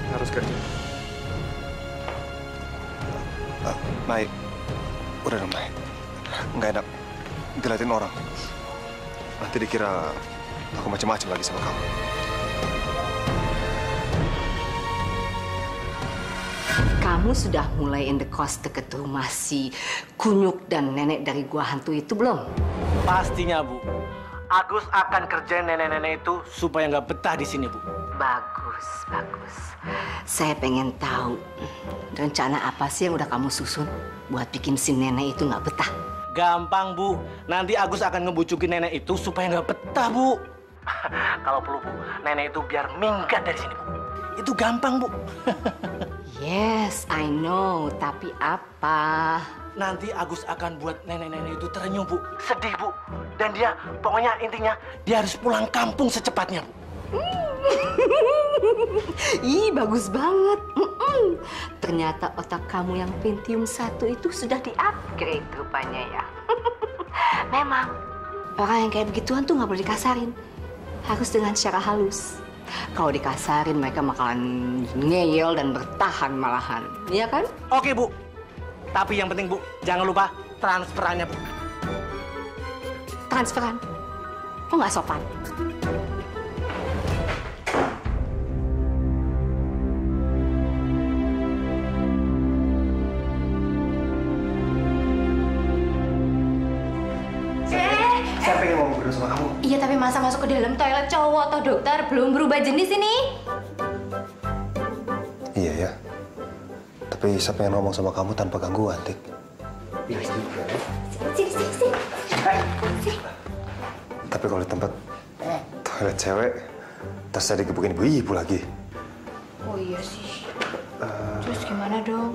Speaker 3: Harus kerja.
Speaker 2: Mai, udah dong, Mai. Nggak enak diliatin orang. Nanti dikira aku macam-macam lagi sama kamu.
Speaker 12: Kamu sudah mulai indekos deket rumah si Kunyuk dan nenek dari gua hantu itu belum?
Speaker 13: Pastinya, Bu. Agus akan kerjain nenek-nenek itu supaya nggak betah di sini, Bu.
Speaker 12: Bagus, bagus. Saya pengen tahu rencana apa sih yang udah kamu susun buat bikin si nenek itu nggak betah.
Speaker 13: Gampang, Bu. Nanti Agus akan ngebujukin nenek itu supaya nggak betah, Bu. Kalau perlu, Bu, nenek itu biar minggat dari sini, Bu. Itu gampang, Bu.
Speaker 12: Yes, I know. Tapi apa?
Speaker 13: Nanti Agus akan buat nenek-nenek itu terenyuh, Bu. Sedih, Bu. Dan dia, pokoknya intinya, dia harus pulang kampung secepatnya, Bu.
Speaker 12: Ih, bagus banget. Ternyata otak kamu yang Pentium 1 itu sudah di-upgrade rupanya ya. Memang, orang yang kayak begituan tuh nggak boleh dikasarin. Harus dengan secara halus. Kalau dikasarin, mereka bakalan ngeyel dan bertahan malahan. Iya kan?
Speaker 13: Oke, Bu. Tapi yang penting, Bu, jangan lupa transferannya, Bu.
Speaker 12: Transferan? Kok nggak sopan?
Speaker 2: Saya pengen ngomong berdua sama kamu.
Speaker 4: Iya, tapi masa masuk ke dalam toilet cowok atau dokter belum berubah jenis ini?
Speaker 2: Iya ya. Tapi saya pengen ngomong sama kamu tanpa gangguan, Tik.
Speaker 4: Sini, sini, sini.
Speaker 2: Tapi kalau di tempat toilet cewek, terus saya digebukin ibu-ibu lagi.
Speaker 4: Oh iya sih. Terus gimana dong?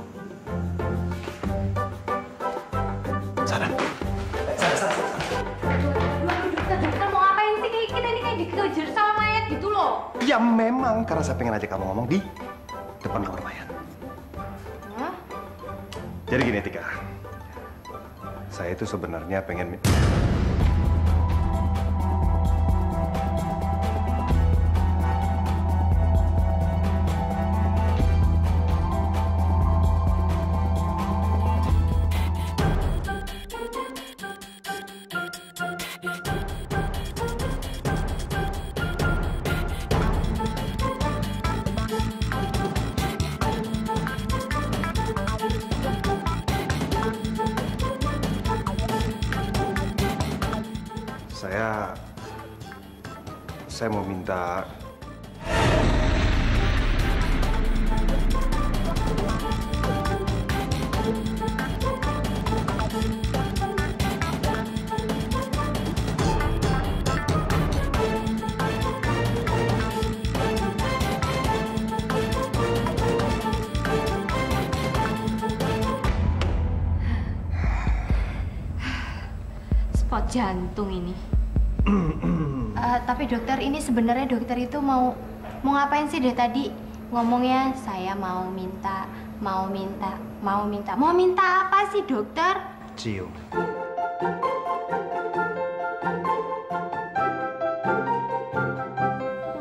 Speaker 2: Sana.
Speaker 4: Dokter mau ngapain sih? Kita ini kayak dikejar sama mayat gitu loh.
Speaker 2: Ya memang, karena saya pengen aja kamu ngomong di depan kamar mayat.
Speaker 4: Hah?
Speaker 2: Jadi gini, Tika. Saya itu sebenarnya pengen... Saya mau minta...
Speaker 4: Spot jantung ini. Tapi dokter, ini sebenarnya dokter itu mau ngapain sih dari tadi? Ngomongnya saya mau minta apa sih dokter?
Speaker 2: Cium.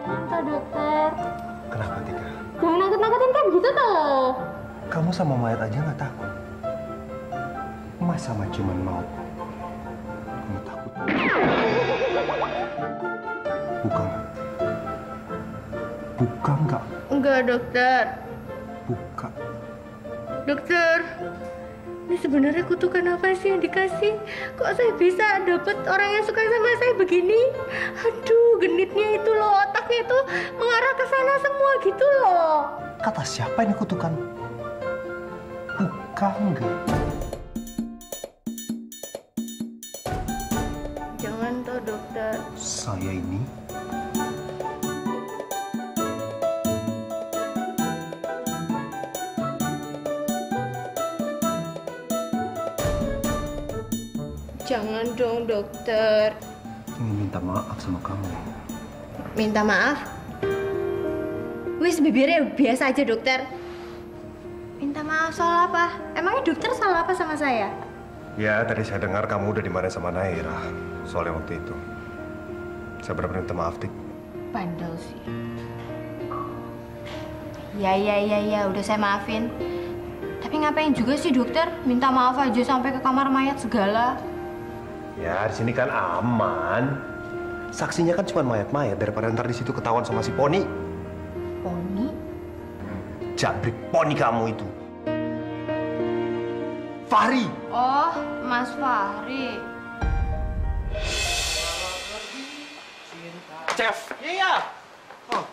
Speaker 4: Kenapa dokter?
Speaker 2: Kenapa, Tika?
Speaker 4: Jangan nakut-nakutin kan gitu toh.
Speaker 2: Kamu sama mayat aja nggak takut? Mas sama cuman mau... Kamu takut? Bukan. Bukan nggak?
Speaker 7: Enggak, dokter.
Speaker 2: Bukan.
Speaker 7: Dokter, ini sebenarnya kutukan apa sih yang dikasih? Kok saya bisa dapet orang yang suka sama saya begini? Aduh, genitnya itu loh, otaknya itu mengarah ke sana semua gitu loh.
Speaker 2: Kata siapa ini kutukan? Bukan nggak?
Speaker 7: Jangan toh, dokter.
Speaker 2: Saya ini?
Speaker 7: Jangan dong, dokter.
Speaker 2: Ingin minta maaf sama kamu.
Speaker 4: Minta maaf? Wis, bibirnya biasa aja, dokter. Minta maaf soal apa? Emangnya dokter salah apa sama saya?
Speaker 2: Ya, tadi saya dengar kamu udah dimarahin sama Naira soal yang waktu itu. Saya benar-benar minta maaf, Tik.
Speaker 4: Bandel sih. Ya, udah saya maafin. Tapi ngapain juga sih dokter? Minta maaf aja sampai ke kamar mayat segala.
Speaker 2: Ya, di sini kan aman. Saksinya kan cuma mayat-mayat daripada ntar di situ ketahuan sama si Poni.
Speaker 4: Poni?
Speaker 2: Jabrik Poni kamu itu. Fahri.
Speaker 4: Oh, Mas Fahri.
Speaker 3: Chef.
Speaker 13: Iya.
Speaker 3: Oh.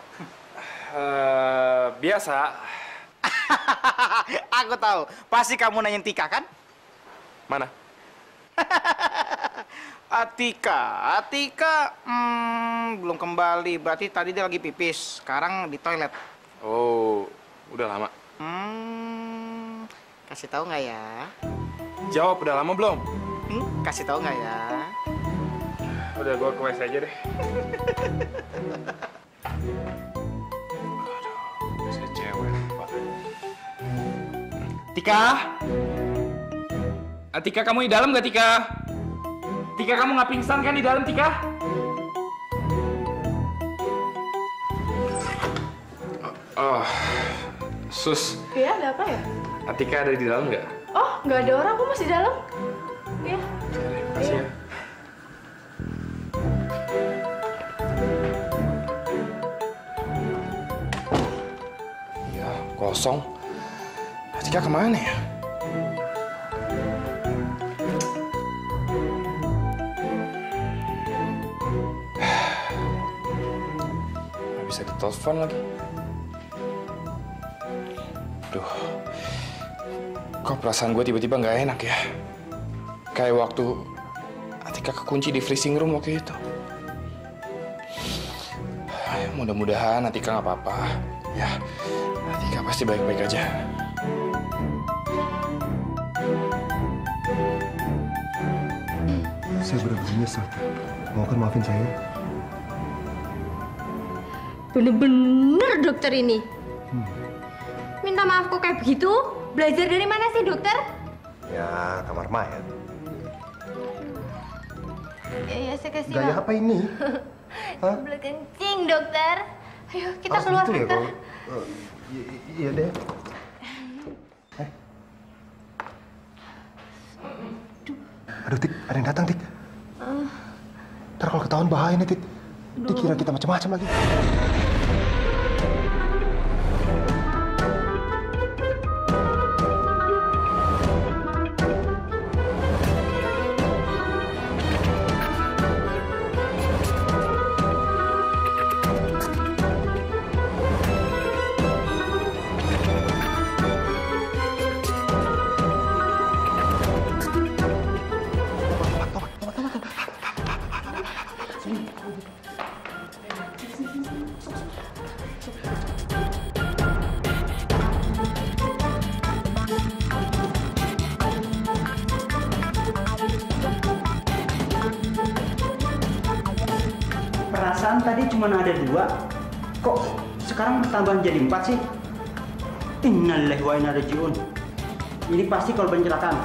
Speaker 3: Biasa.
Speaker 13: Aku tahu. Pasti kamu nanyain Tika kan?
Speaker 3: Mana?
Speaker 13: Atika belum kembali. Berarti tadi dia lagi pipis. Sekarang di toilet.
Speaker 3: Oh, udah lama.
Speaker 13: Kasih tahu nggak ya?
Speaker 3: Jawab, udah lama belum?
Speaker 13: Kasih tahu nggak ya?
Speaker 3: Udah, gua ke WC aja deh. Aduh, si cewek, Pak. Tika? Tika, kamu di dalam nggak, Tika? Tika, kamu nggak pingsan kan di dalam, Tika? Oh, Sus.
Speaker 7: Iya, ada apa ya?
Speaker 3: Atika ada di dalam nggak?
Speaker 7: Oh, nggak ada orang, aku masih di dalam. Iya.
Speaker 3: Kasih ya. Iya, kosong. Atika kemana ya? Nggak bisa ditelepon lagi. Duh, kok perasaan gue tiba-tiba nggak enak ya? Kayak waktu Atika kekunci di freezing room waktu itu. Mudah-mudahan Atika nggak apa-apa. Ya, Atika pasti baik-baik aja.
Speaker 2: Saya benar-benar nyesal. Mau kan maafin saya?
Speaker 4: Bener-bener dokter ini. Minta maaf kok kayak begitu? Belajar dari mana sih dokter?
Speaker 2: Ya, kamar mayat.
Speaker 4: Ya, saya kasih.
Speaker 2: Gaya apa ini? Hah?
Speaker 4: Boleh kencing dokter. Ayo kita
Speaker 2: Harus
Speaker 4: keluar
Speaker 2: gitu ya,
Speaker 4: dokter.
Speaker 2: Iya deh. Aduh, Tik, ada yang datang, Tik. Ntar kalau ketahuan bahaya nih, Tik. Dikira kita macam-macam lagi.
Speaker 6: Perasaan tadi cuma ada 2. Kok sekarang bertambah jadi 4 sih? Innalillahi wa inna ilaihi raji'un. Ini pasti korban kecelakaan.